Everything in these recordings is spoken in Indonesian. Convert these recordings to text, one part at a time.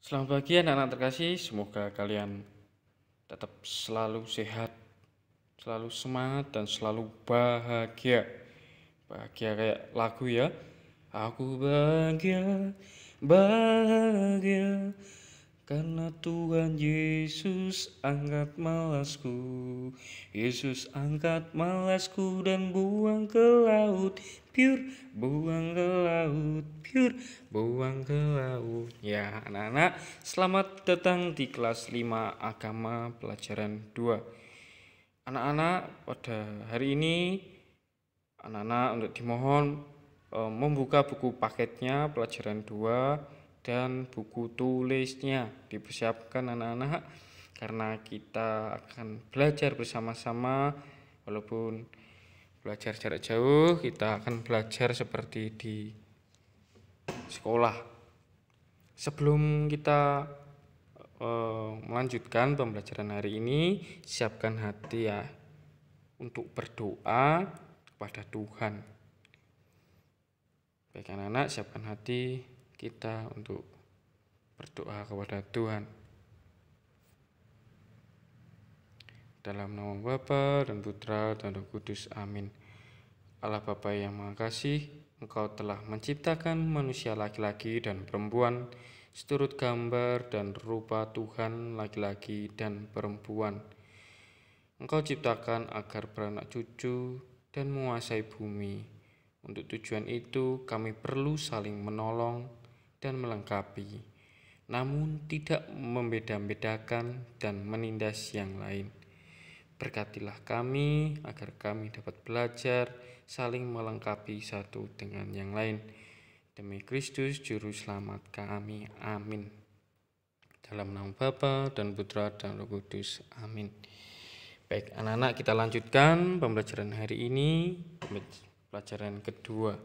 Selamat pagi anak-anak terkasih, semoga kalian tetap selalu sehat, selalu semangat, dan selalu bahagia. Bahagia kayak lagu ya. Aku bahagia, bahagia, karena Tuhan Yesus angkat malasku. Yesus angkat malasku dan buang ke laut, pure, buang ke laut, pure, buang ke laut. Ya anak-anak, selamat datang di kelas 5 agama pelajaran 2. Anak-anak, pada hari ini anak-anak untuk dimohon membuka buku paketnya pelajaran 2 dan buku tulisnya. Dipersiapkan anak-anak karena kita akan belajar bersama-sama, walaupun belajar jarak jauh, kita akan belajar seperti di sekolah. Sebelum kita melanjutkan pembelajaran hari ini, siapkan hati ya untuk berdoa kepada Tuhan. Baik anak-anak, siapkan hati kita untuk berdoa kepada Tuhan. Dalam nama Bapa dan Putra dan Roh Kudus, amin. Allah Bapa yang Maha Kasih, Engkau telah menciptakan manusia laki-laki dan perempuan seturut gambar dan rupa Tuhan, laki-laki dan perempuan. Engkau ciptakan agar beranak cucu dan menguasai bumi. Untuk tujuan itu kami perlu saling menolong dan melengkapi, namun tidak membeda-bedakan dan menindas yang lain. Berkatilah kami agar kami dapat belajar saling melengkapi satu dengan yang lain. Demi Kristus Juru Selamat kami, amin. Dalam nama Bapa dan Putra dan Roh Kudus, amin. Baik anak-anak, kita lanjutkan pembelajaran hari ini, pelajaran kedua.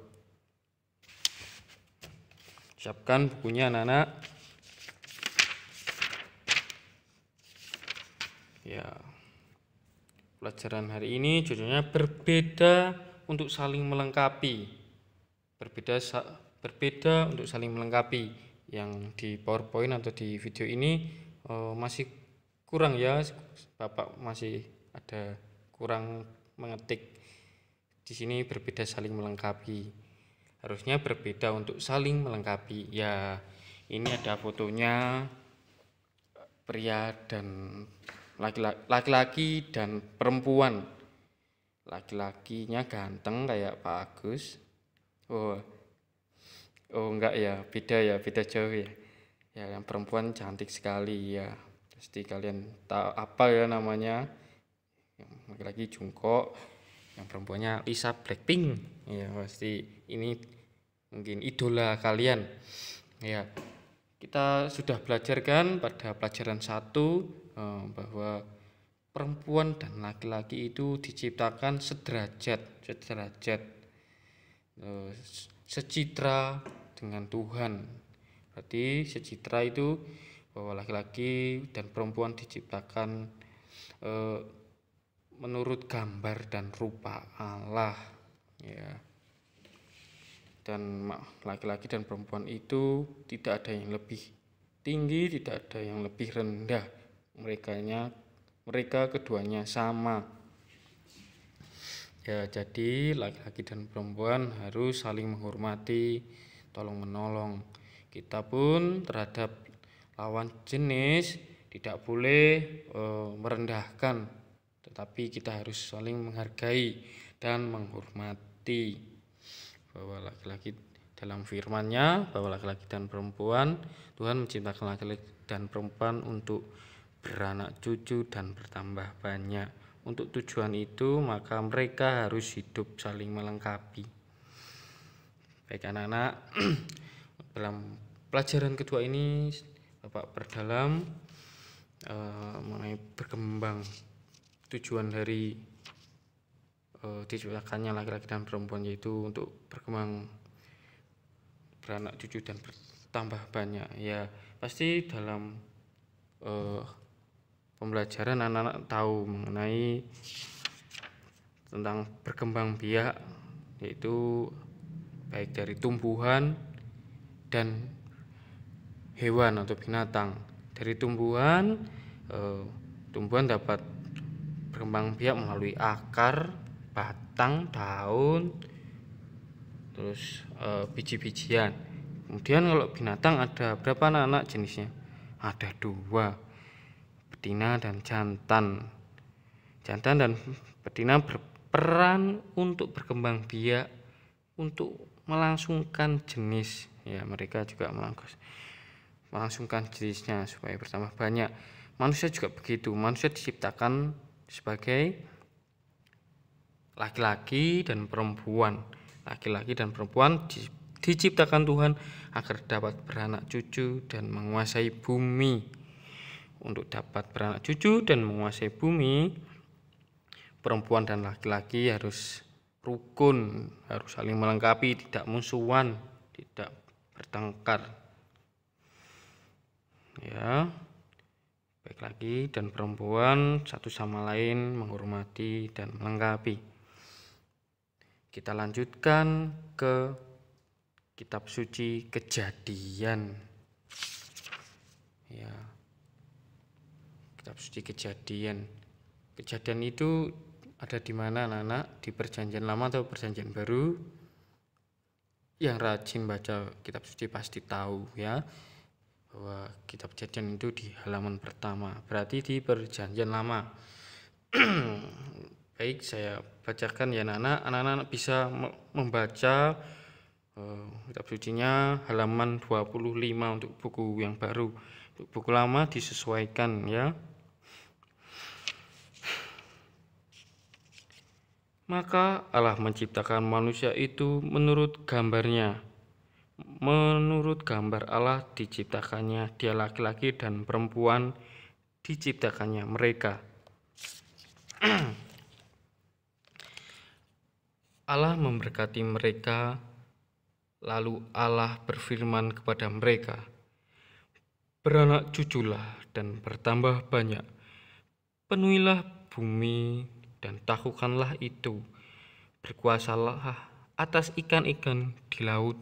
Siapkan bukunya anak-anak. Ya, pelajaran hari ini judulnya berbeda untuk saling melengkapi. Berbeda untuk saling melengkapi. Yang di PowerPoint atau di video ini masih kurang ya, Bapak masih ada kurang mengetik. Di sini berbeda saling melengkapi. Harusnya berbeda untuk saling melengkapi. Ya, ini ada fotonya pria dan laki-laki dan perempuan. Laki-lakinya ganteng kayak Pak Agus. Oh enggak ya, beda jauh ya. Ya, yang perempuan cantik sekali ya. Pasti kalian tahu apa ya namanya. Yang laki-laki Jungkook, yang perempuannya Lisa Blackpink. Ya, pasti ini mungkin idola kalian. Ya, kita sudah belajar kan pada pelajaran 1 bahwa perempuan dan laki-laki itu diciptakan sederajat, secitra dengan Tuhan. Berarti secitra itu bahwa laki-laki dan perempuan diciptakan menurut gambar dan rupa Allah, ya. Dan laki-laki dan perempuan itu tidak ada yang lebih tinggi, tidak ada yang lebih rendah. Mereka keduanya sama. Ya, jadi laki-laki dan perempuan harus saling menghormati, tolong menolong. Kita pun terhadap lawan jenis tidak boleh merendahkan, tetapi kita harus saling menghargai dan menghormati. Bahwa laki-laki dalam firman-Nya, bahwa laki-laki dan perempuan, Tuhan menciptakan laki-laki dan perempuan untuk beranak cucu dan bertambah banyak. Untuk tujuan itu maka mereka harus hidup saling melengkapi. Baik anak-anak, dalam pelajaran kedua ini Bapak perdalam mengenai berkembang tujuan dari diciptakannya laki-laki dan perempuan, yaitu untuk berkembang, beranak cucu dan bertambah banyak. Ya, pasti dalam pembelajaran anak-anak tahu mengenai tentang berkembang biak, yaitu baik dari tumbuhan dan hewan atau binatang. Dari tumbuhan, tumbuhan dapat berkembang biak melalui akar, batang, daun, terus biji-bijian. Kemudian kalau binatang ada berapa anak jenisnya? Ada 2, betina dan jantan. Jantan dan betina berperan untuk berkembang biak, untuk melangsungkan jenis. Ya, mereka juga melangsungkan jenisnya supaya bertambah banyak. Manusia juga begitu. Manusia diciptakan sebagai laki-laki dan perempuan. Laki-laki dan perempuan diciptakan Tuhan agar dapat beranak cucu dan menguasai bumi. Untuk dapat beranak cucu dan menguasai bumi, perempuan dan laki-laki harus rukun, harus saling melengkapi, tidak musuhan, tidak bertengkar. Ya, baik laki dan perempuan satu sama lain menghormati dan melengkapi. Kita lanjutkan ke kitab suci Kejadian. Ya, kitab suci Kejadian. Kejadian itu ada di mana anak-anak? Di Perjanjian Lama atau Perjanjian Baru? Yang rajin baca kitab suci pasti tahu ya, bahwa kitab Kejadian itu di halaman pertama, berarti di Perjanjian Lama. Baik, saya bacakan ya anak-anak bisa membaca kitab sucinya halaman 25 untuk buku yang baru. Untuk buku lama disesuaikan ya. Maka Allah menciptakan manusia itu menurut gambarnya. Menurut gambar Allah diciptakannya dia, laki-laki dan perempuan diciptakannya mereka. Allah memberkati mereka, lalu Allah berfirman kepada mereka, beranak cuculah dan bertambah banyak, penuhilah bumi dan taklukkanlah itu, berkuasalah atas ikan-ikan di laut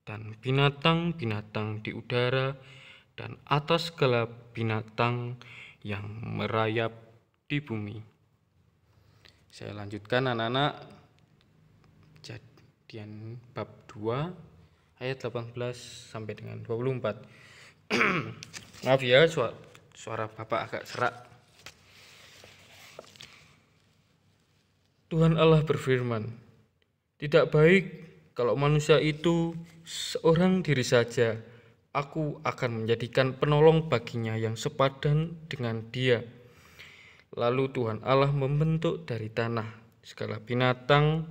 dan binatang-binatang di udara dan atas segala binatang yang merayap di bumi. Saya lanjutkan anak-anak. Kejadian bab 2 ayat 18 sampai dengan 24. Maaf ya, suara Bapak agak serak. Tuhan Allah berfirman, tidak baik kalau manusia itu seorang diri saja. Aku akan menjadikan penolong baginya yang sepadan dengan dia. Lalu Tuhan Allah membentuk dari tanah segala binatang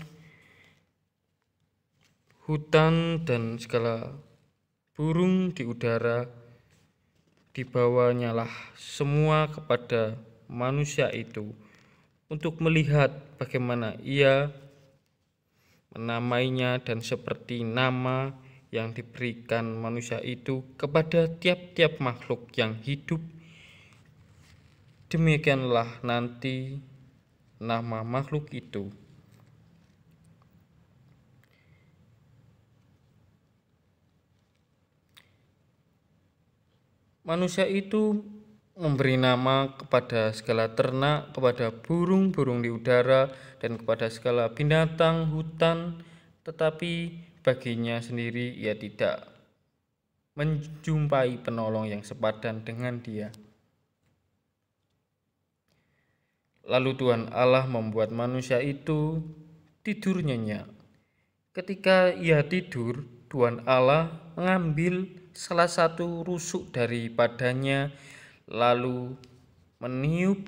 hutan dan segala burung di udara, dibawanyalah semua kepada manusia itu untuk melihat bagaimana ia menamainya, dan seperti nama yang diberikan manusia itu kepada tiap-tiap makhluk yang hidup, demikianlah nanti nama makhluk itu. Manusia itu memberi nama kepada segala ternak, kepada burung-burung di udara, dan kepada segala binatang hutan, tetapi baginya sendiri ia tidak menjumpai penolong yang sepadan dengan dia. Lalu Tuhan Allah membuat manusia itu tidur nyenyak. Ketika ia tidur, Tuhan Allah mengambil salah satu rusuk daripadanya, lalu menutup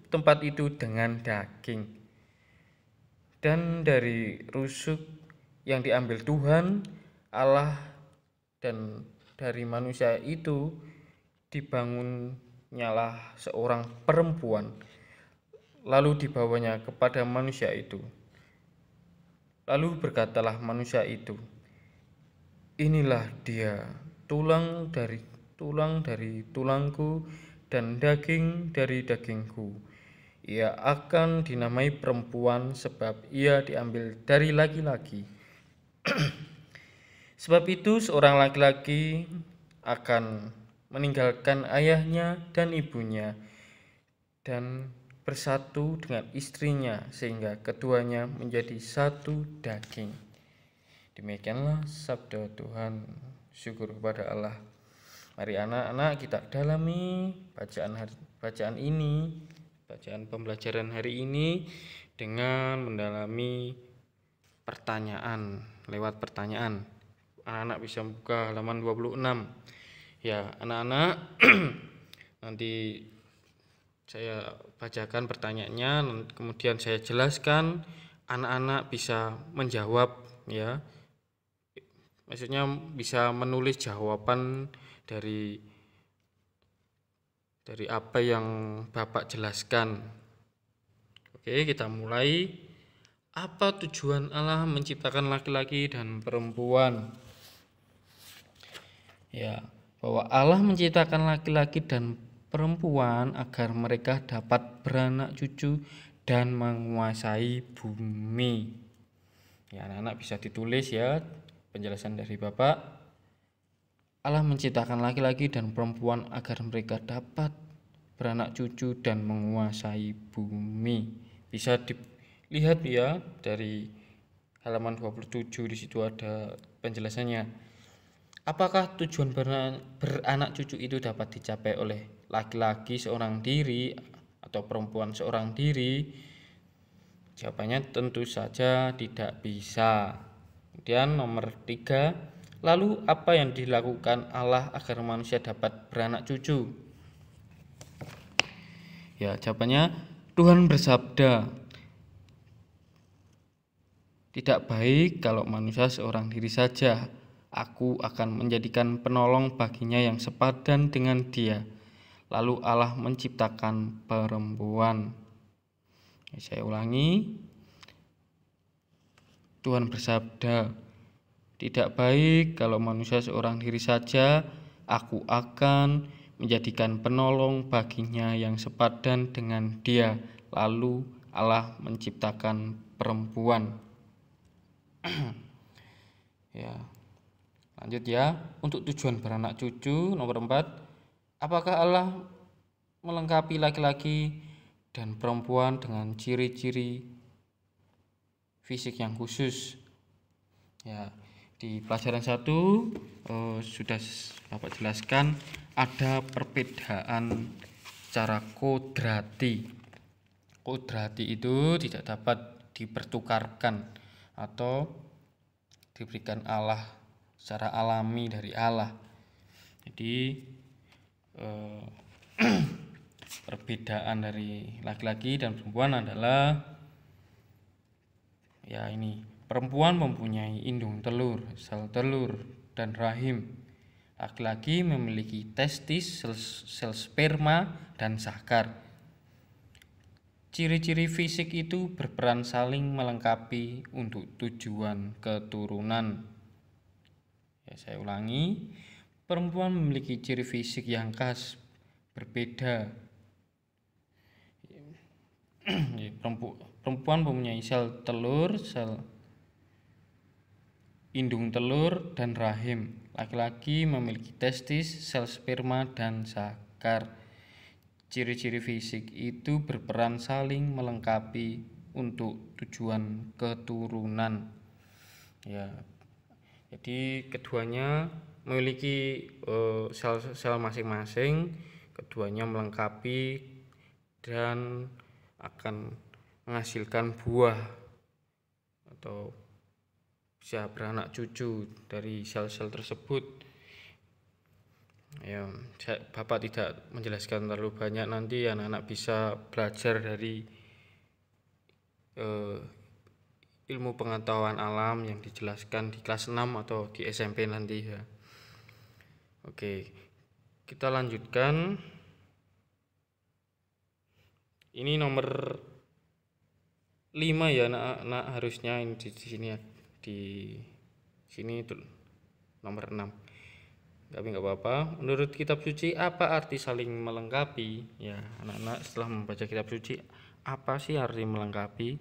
tempat itu dengan daging. Dan dari rusuk yang diambil Tuhan Allah dan dari manusia itu dibangunnyalah seorang perempuan, lalu dibawanya kepada manusia itu. Lalu berkatalah manusia itu, inilah dia, tulang dari tulangku dan daging dari dagingku. Ia akan dinamai perempuan sebab ia diambil dari laki-laki. Sebab itu seorang laki-laki akan meninggalkan ayahnya dan ibunya dan bersatu dengan istrinya sehingga keduanya menjadi satu daging. Demikianlah sabda Tuhan. Syukur kepada Allah. Mari anak-anak kita dalami bacaan pembelajaran hari ini dengan mendalami pertanyaan, lewat pertanyaan. Anak-anak bisa buka halaman 26. Ya, anak-anak nanti saya bacakan pertanyaannya, kemudian saya jelaskan, anak-anak bisa menjawab ya. Maksudnya bisa menulis jawaban dari apa yang Bapak jelaskan. Oke, kita mulai. Apa tujuan Allah menciptakan laki-laki dan perempuan? Ya, bahwa Allah menciptakan laki-laki dan perempuan agar mereka dapat beranak cucu dan menguasai bumi. Ya, anak-anak bisa ditulis ya penjelasan dari Bapak. Allah menciptakan laki-laki dan perempuan agar mereka dapat beranak cucu dan menguasai bumi. Bisa dilihat ya dari halaman 27, di situ ada penjelasannya. Apakah tujuan beranak cucu itu dapat dicapai oleh laki-laki seorang diri atau perempuan seorang diri? Jawabannya tentu saja tidak bisa. Kemudian nomor 3, lalu apa yang dilakukan Allah agar manusia dapat beranak cucu? Ya, jawabannya Tuhan bersabda, tidak baik kalau manusia seorang diri saja. Aku akan menjadikan penolong baginya yang sepadan dengan dia. Lalu Allah menciptakan perempuan. Saya ulangi. Tuhan bersabda, tidak baik kalau manusia seorang diri saja. Aku akan menjadikan penolong baginya yang sepadan dengan dia. Lalu Allah menciptakan perempuan. Ya, lanjut ya. Untuk tujuan beranak cucu, nomor 4, apakah Allah melengkapi laki-laki dan perempuan dengan ciri-ciri fisik yang khusus? Ya, di pelajaran 1 sudah Bapak jelaskan ada perbedaan secara kodrati. Kodrati itu tidak dapat dipertukarkan atau diberikan Allah secara alami dari Allah. Jadi perbedaan dari laki-laki dan perempuan adalah ya ini, perempuan mempunyai indung telur, sel telur, dan rahim. Laki-laki memiliki testis, sel sperma, dan zakar. Ciri-ciri fisik itu berperan saling melengkapi untuk tujuan keturunan. Ya, saya ulangi, perempuan memiliki ciri fisik yang khas, berbeda. Perempuan mempunyai sel telur, sel indung telur, dan rahim. Laki-laki memiliki testis, sel sperma, dan zakar. Ciri-ciri fisik itu berperan saling melengkapi untuk tujuan keturunan. Ya, jadi keduanya memiliki sel masing-masing, keduanya melengkapi dan akan menghasilkan buah atau bisa beranak cucu dari sel-sel tersebut. Ya, Bapak tidak menjelaskan terlalu banyak, nanti anak-anak bisa belajar dari ilmu pengetahuan alam yang dijelaskan di kelas 6 atau di SMP nanti ya. Oke, kita lanjutkan. Ini nomor 5 ya anak-anak, harusnya ini di sini ya. Di sini itu nomor 6. Tapi nggak apa-apa. Menurut kitab suci, apa arti saling melengkapi? Ya, anak-anak setelah membaca kitab suci, apa sih arti melengkapi?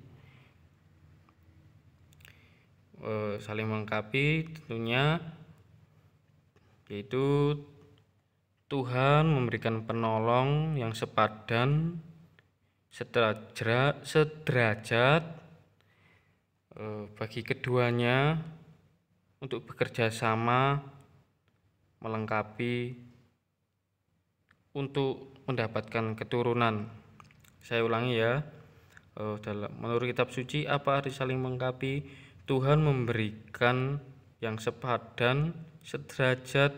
saling melengkapi tentunya, yaitu Tuhan memberikan penolong yang sepadan, sederajat bagi keduanya untuk bekerja sama melengkapi untuk mendapatkan keturunan. Saya ulangi ya, menurut kitab suci apa arti saling melengkapi? Tuhan memberikan yang sepadan, sederajat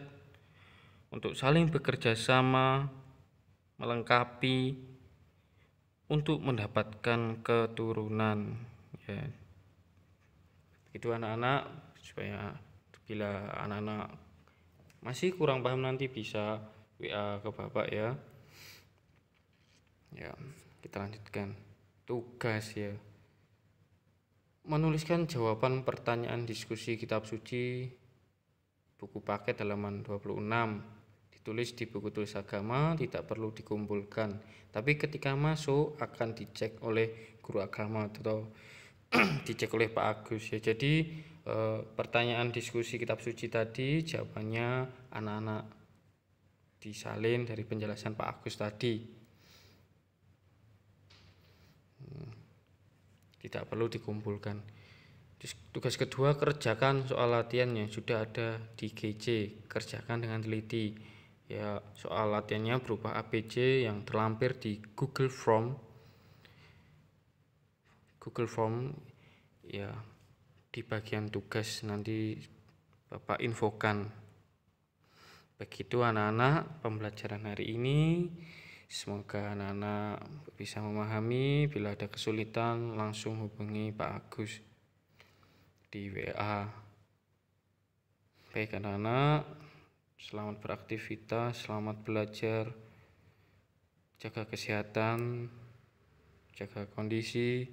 untuk saling bekerja sama melengkapi untuk mendapatkan keturunan, ya. Itu anak-anak, supaya bila anak-anak masih kurang paham nanti bisa WA ke Bapak ya. Ya, kita lanjutkan. Tugas ya. Menuliskan jawaban pertanyaan diskusi kitab suci buku paket halaman 26. Ditulis di buku tulis agama, tidak perlu dikumpulkan. Tapi ketika masuk akan dicek oleh guru agama atau dicek oleh Pak Agus ya. Jadi pertanyaan diskusi kitab suci tadi jawabannya anak-anak disalin dari penjelasan Pak Agus tadi. Tidak perlu dikumpulkan. Tugas kedua, kerjakan soal latihan yang sudah ada di GC, kerjakan dengan teliti. Ya, soal latihannya berupa ABC yang terlampir di Google Form. Ya, di bagian tugas nanti Bapak infokan. Begitu anak-anak pembelajaran hari ini. Semoga anak-anak bisa memahami. Bila ada kesulitan langsung hubungi Pak Agus di WA. Baik anak-anak, selamat beraktivitas, selamat belajar, jaga kesehatan, jaga kondisi.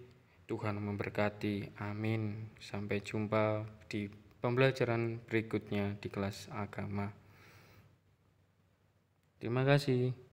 Tuhan memberkati, amin. Sampai jumpa di pembelajaran berikutnya di kelas agama. Terima kasih.